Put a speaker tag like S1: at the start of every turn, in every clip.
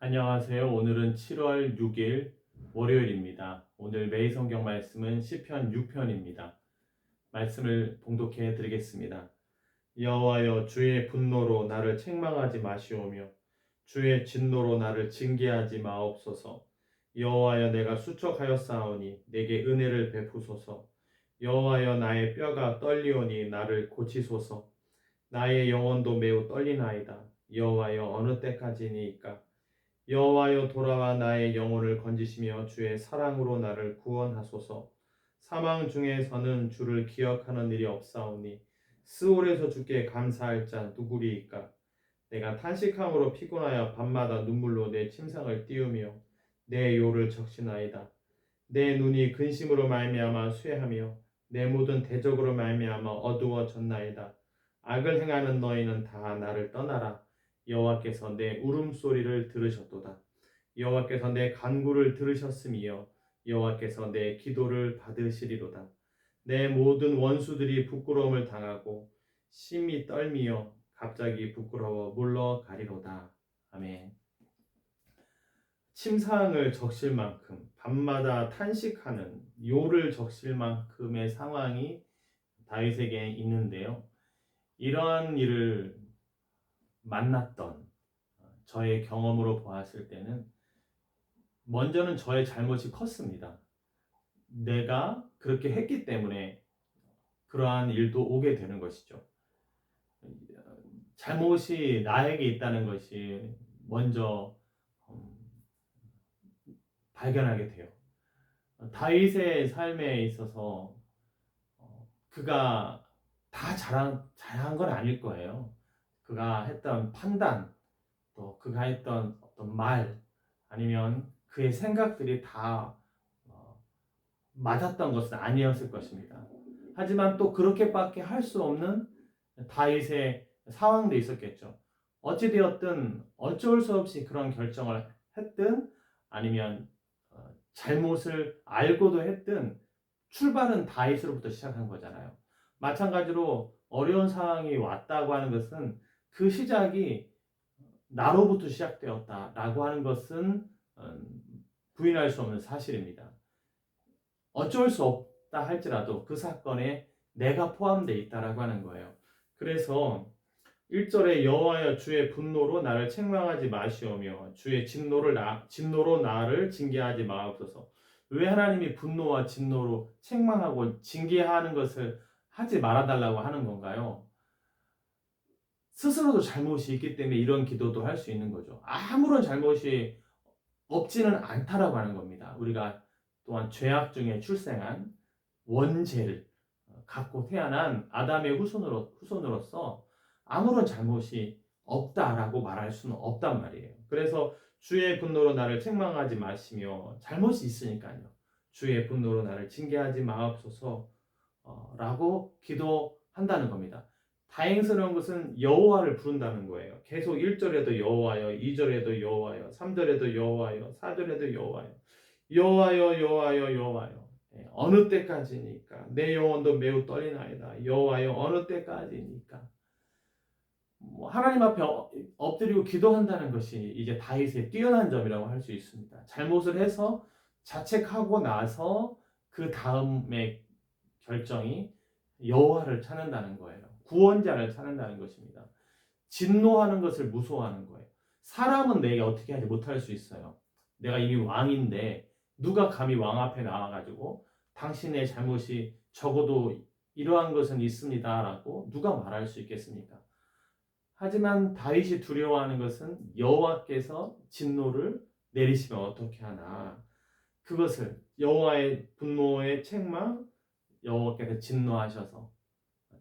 S1: 안녕하세요. 오늘은 7월 6일 월요일입니다. 오늘 매일 성경 말씀은 시편 6편입니다. 말씀을 봉독해 드리겠습니다. 여호와여, 주의 분노로 나를 책망하지 마시오며 주의 진노로 나를 징계하지 마옵소서. 여호와여, 내가 수척하였사오니 내게 은혜를 베푸소서. 여호와여, 나의 뼈가 떨리오니 나를 고치소서. 나의 영혼도 매우 떨리나이다. 여호와여, 어느 때까지니까? 여호와여, 돌아와 나의 영혼을 건지시며 주의 사랑으로 나를 구원하소서. 사망 중에서는 주를 기억하는 일이 없사오니 스올에서 주께 감사할 자 누구리이까? 내가 탄식함으로 피곤하여 밤마다 눈물로 내 침상을 띄우며 내 요를 적시나이다. 내 눈이 근심으로 말미암아 쇠하며 내 모든 대적으로 말미암아 어두워졌나이다. 악을 행하는 너희는 다 나를 떠나라. 여호와께서 내 울음소리를 들으셨도다. 여호와께서 내 간구를 들으셨으며 여호와께서 내 기도를 받으시리로다. 내 모든 원수들이 부끄러움을 당하고 심히 떨미어 갑자기 부끄러워 물러가리로다. 아멘. 침상을 적실 만큼, 밤마다 탄식하는 요를 적실 만큼의 상황이 다윗에게 있는데요. 이러한 일을 만났던 저의 경험으로 보았을 때는 먼저는 저의 잘못이 컸습니다. 내가 그렇게 했기 때문에 그러한 일도 오게 되는 것이죠. 잘못이 나에게 있다는 것이 먼저 발견하게 돼요. 다윗의 삶에 있어서 그가 다 잘한 건 아닐 거예요. 그가 했던 판단, 또 그가 했던 어떤 말, 아니면 그의 생각들이 다 맞았던 것은 아니었을 것입니다. 하지만 또 그렇게밖에 할 수 없는 다윗의 상황도 있었겠죠. 어찌되었든 어쩔 수 없이 그런 결정을 했든 아니면 잘못을 알고도 했든 출발은 다윗으로부터 시작한 거잖아요. 마찬가지로 어려운 상황이 왔다고 하는 것은 그 시작이 나로부터 시작되었다라고 하는 것은 부인할 수 없는 사실입니다. 어쩔 수 없다 할지라도 그 사건에 내가 포함되어 있다라고 하는 거예요. 그래서 1절에 여호와여, 주의 분노로 나를 책망하지 마시오며 주의 진노로 나를 징계하지 마옵소서. 왜 하나님이 분노와 진노로 책망하고 징계하는 것을 하지 말아달라고 하는 건가요? 스스로도 잘못이 있기 때문에 이런 기도도 할 수 있는 거죠. 아무런 잘못이 없지는 않다라고 하는 겁니다. 우리가 또한 죄악 중에 출생한 원죄를 갖고 태어난 아담의 후손으로서 아무런 잘못이 없다라고 말할 수는 없단 말이에요. 그래서 주의 분노로 나를 책망하지 마시며, 잘못이 있으니까요, 주의 분노로 나를 징계하지 마옵소서 라고 기도한다는 겁니다. 다행스러운 것은 여호와를 부른다는 거예요. 계속 1절에도 여호와여, 2절에도 여호와여, 3절에도 여호와여, 4절에도 여호와여, 여호와여, 여호와여, 여호와여. 어느 때까지니까? 내 영혼도 매우 떨리나이다. 여호와여, 어느 때까지니까? 하나님 앞에 엎드리고 기도한다는 것이 이제 다윗의 뛰어난 점이라고 할 수 있습니다. 잘못을 해서 자책하고 나서 그 다음에 결정이 여호와를 찾는다는 거예요. 구원자를 찾는다는 것입니다. 진노하는 것을 무서워하는 거예요. 사람은 내게 어떻게 하지 못할 수 있어요. 내가 이미 왕인데 누가 감히 왕 앞에 나와가지고 당신의 잘못이 적어도 이러한 것은 있습니다라고 누가 말할 수 있겠습니까? 하지만 다윗이 두려워하는 것은 여호와께서 진노를 내리시면 어떻게 하나, 그것을 여호와의 분노의 책망, 여호와께서 진노하셔서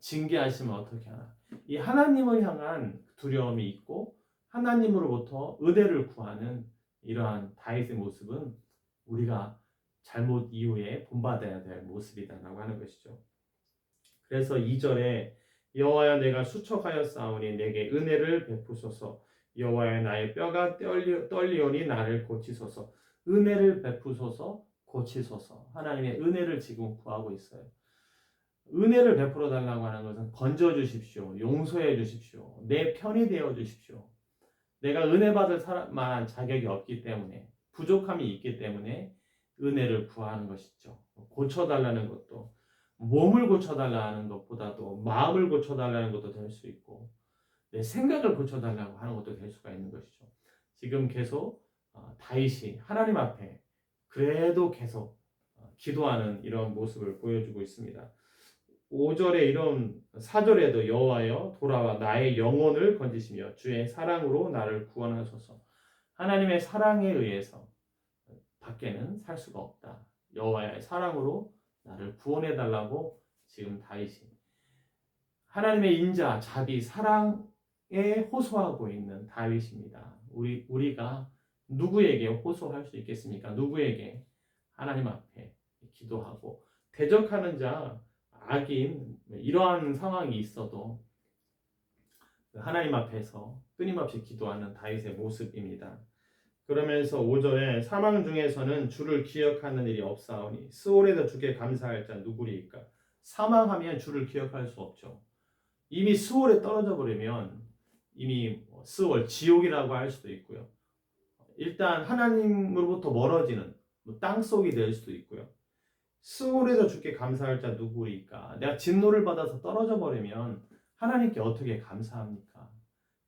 S1: 징계하시면 어떻게 하나, 이 하나님을 향한 두려움이 있고 하나님으로부터 은혜를 구하는 이러한 다윗의 모습은 우리가 잘못 이후에 본받아야 될 모습이다라고 하는 것이죠. 그래서 2절에 여호와여, 내가 수척하였사오니 내게 은혜를 베푸소서. 여호와여, 나의 뼈가 떨리오니 나를 고치소서. 은혜를 베푸소서, 고치소서. 하나님의 은혜를 지금 구하고 있어요. 은혜를 베풀어 달라고 하는 것은 건져 주십시오, 용서해 주십시오, 내 편이 되어 주십시오, 내가 은혜 받을 만한 자격이 없기 때문에, 부족함이 있기 때문에 은혜를 구하는 것이죠. 고쳐달라는 것도, 몸을 고쳐달라는 것보다도 마음을 고쳐달라는 것도 될 수 있고, 내 생각을 고쳐달라고 하는 것도 될 수가 있는 것이죠. 지금 계속 다윗이 하나님 앞에 그래도 계속 기도하는 이런 모습을 보여주고 있습니다. 5절에 이런 4절에도 여호와여 돌아와 나의 영혼을 건지시며 주의 사랑으로 나를 구원하소서. 하나님의 사랑에 의해서 밖에는 살 수가 없다. 여호와의 사랑으로 나를 구원해 달라고 지금 다윗이 하나님의 인자, 자비, 사랑에 호소하고 있는 다윗입니다. 우리가 누구에게 호소할 수 있겠습니까? 누구에게 하나님 앞에 기도하고 대적하는 자, 악인 이러한 상황이 있어도 하나님 앞에서 끊임없이 기도하는 다윗의 모습입니다. 그러면서 5절에 사망 중에서는 주를 기억하는 일이 없사오니 스올에서 주께 감사할 자 누구리이까? 사망하면 주를 기억할 수 없죠. 이미 스올에 떨어져 버리면 이미 스올 지옥이라고 할 수도 있고요. 일단 하나님으로부터 멀어지는 땅속이 될 수도 있고요. 스올에서 주께 감사할 자 누구이까? 내가 진노를 받아서 떨어져 버리면 하나님께 어떻게 감사합니까?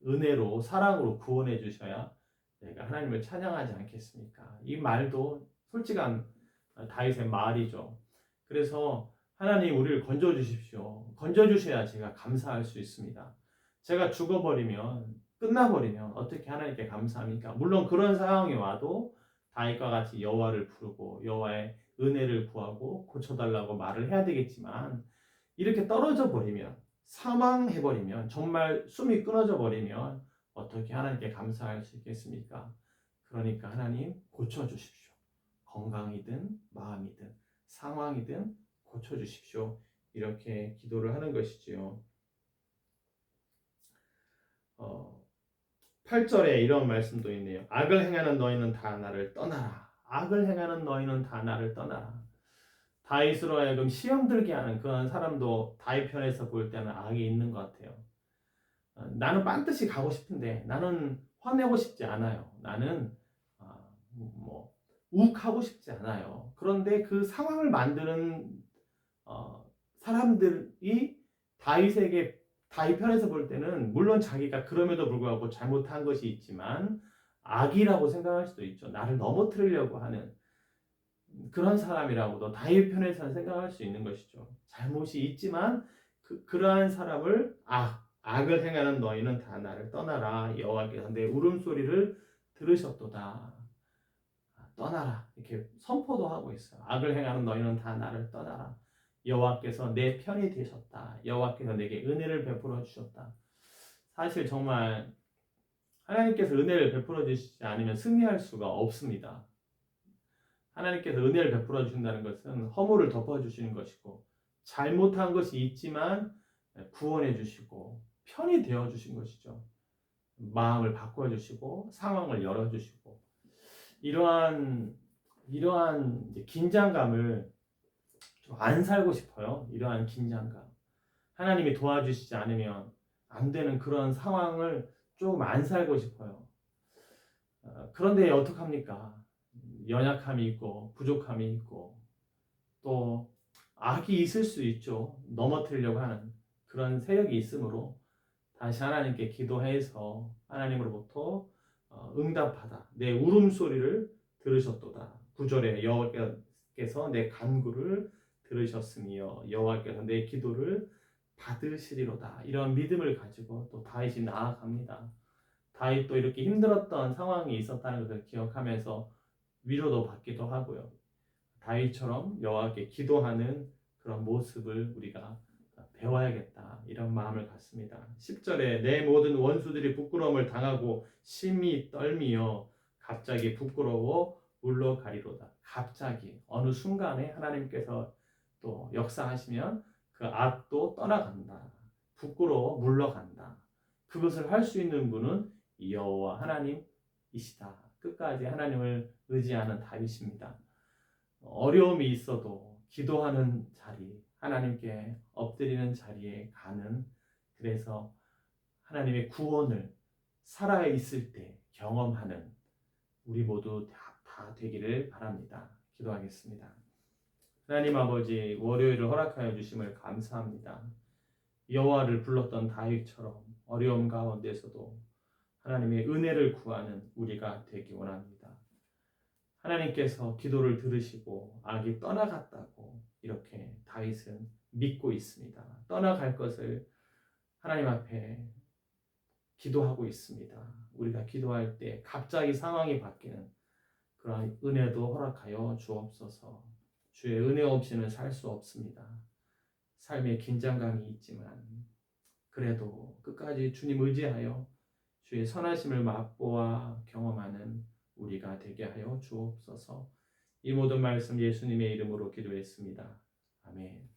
S1: 은혜로 사랑으로 구원해 주셔야 내가 하나님을 찬양하지 않겠습니까? 이 말도 솔직한 다윗의 말이죠. 그래서 하나님 우리를 건져 주십시오. 건져 주셔야 제가 감사할 수 있습니다. 제가 죽어버리면 끝나버리면 어떻게 하나님께 감사합니까? 물론 그런 상황이 와도 다윗과 같이 여호와를 부르고 여호와의 은혜를 구하고 고쳐달라고 말을 해야 되겠지만 이렇게 떨어져 버리면 사망해버리면 정말 숨이 끊어져 버리면 어떻게 하나님께 감사할 수 있겠습니까? 그러니까 하나님 고쳐주십시오. 건강이든 마음이든 상황이든 고쳐주십시오. 이렇게 기도를 하는 것이지요. 8절에 이런 말씀도 있네요. 악을 행하는 너희는 다 나를 떠나라. 악을 행하는 너희는 다 나를 떠나라. 다윗으로 하여금 시험 들게 하는 그런 사람도 다윗 편에서 볼 때는 악이 있는 것 같아요. 나는 반드시 가고 싶은데 나는 화내고 싶지 않아요. 나는 욱하고 싶지 않아요. 그런데 그 상황을 만드는 사람들이 다윗 편에서 볼 때는 물론 자기가 그럼에도 불구하고 잘못한 것이 있지만 악이라고 생각할 수도 있죠. 나를 넘어뜨리려고 하는 그런 사람이라고도 다윗 편에서는 생각할 수 있는 것이죠. 잘못이 있지만 그러한 사람을 악을 행하는 너희는 다 나를 떠나라. 여호와께서 내 울음소리를 들으셨도다. 떠나라. 이렇게 선포도 하고 있어요. 악을 행하는 너희는 다 나를 떠나라. 여호와께서 내 편이 되셨다. 여호와께서 내게 은혜를 베풀어 주셨다. 사실 정말 하나님께서 은혜를 베풀어 주시지 않으면 승리할 수가 없습니다. 하나님께서 은혜를 베풀어 주신다는 것은 허물을 덮어 주시는 것이고 잘못한 것이 있지만 구원해 주시고 편이 되어 주신 것이죠. 마음을 바꿔 주시고 상황을 열어 주시고 이러한 긴장감을 좀 안 살고 싶어요. 이러한 긴장감. 하나님이 도와주시지 않으면 안 되는 그런 상황을 좀 안 살고 싶어요. 그런데 어떡합니까? 연약함이 있고 부족함이 있고 또 악이 있을 수 있죠. 넘어뜨리려고 하는 그런 세력이 있으므로 다시 하나님께 기도해서 하나님으로부터 응답하다. 내 울음소리를 들으셨도다. 9절에 여호와께서 내 간구를 들으셨으며 여호와께서 내 기도를 받으시리로다. 이런 믿음을 가지고 또 다윗이 나아갑니다. 다윗도 이렇게 힘들었던 상황이 있었다는 것을 기억하면서 위로도 받기도 하고요. 다윗처럼 여호와께 기도하는 그런 모습을 우리가 배워야겠다 이런 마음을 갖습니다. 10절에 내 모든 원수들이 부끄러움을 당하고 심히 떨미어 갑자기 부끄러워 물러가리로다. 갑자기 어느 순간에 하나님께서 또 역사하시면 그 악도 떠나간다. 부끄러워 물러간다. 그것을 할 수 있는 분은 여호와 하나님이시다. 끝까지 하나님을 의지하는 다윗입니다. 어려움이 있어도 기도하는 자리, 하나님께 엎드리는 자리에 가는, 그래서 하나님의 구원을 살아 있을 때 경험하는 우리 모두 다 되기를 바랍니다. 기도하겠습니다. 하나님 아버지, 월요일을 허락하여 주심을 감사합니다. 여호와를 불렀던 다윗처럼 어려움 가운데서도 하나님의 은혜를 구하는 우리가 되기 원합니다. 하나님께서 기도를 들으시고 악이 떠나갔다고 이렇게 다윗은 믿고 있습니다. 떠나갈 것을 하나님 앞에 기도하고 있습니다. 우리가 기도할 때 갑자기 상황이 바뀌는 그러한 은혜도 허락하여 주옵소서. 주의 은혜 없이는 살 수 없습니다. 삶에 긴장감이 있지만 그래도 끝까지 주님 의지하여 주의 선하심을 맛보아 경험하는 우리가 되게 하여 주옵소서. 이 모든 말씀 예수님의 이름으로 기도했습니다. 아멘.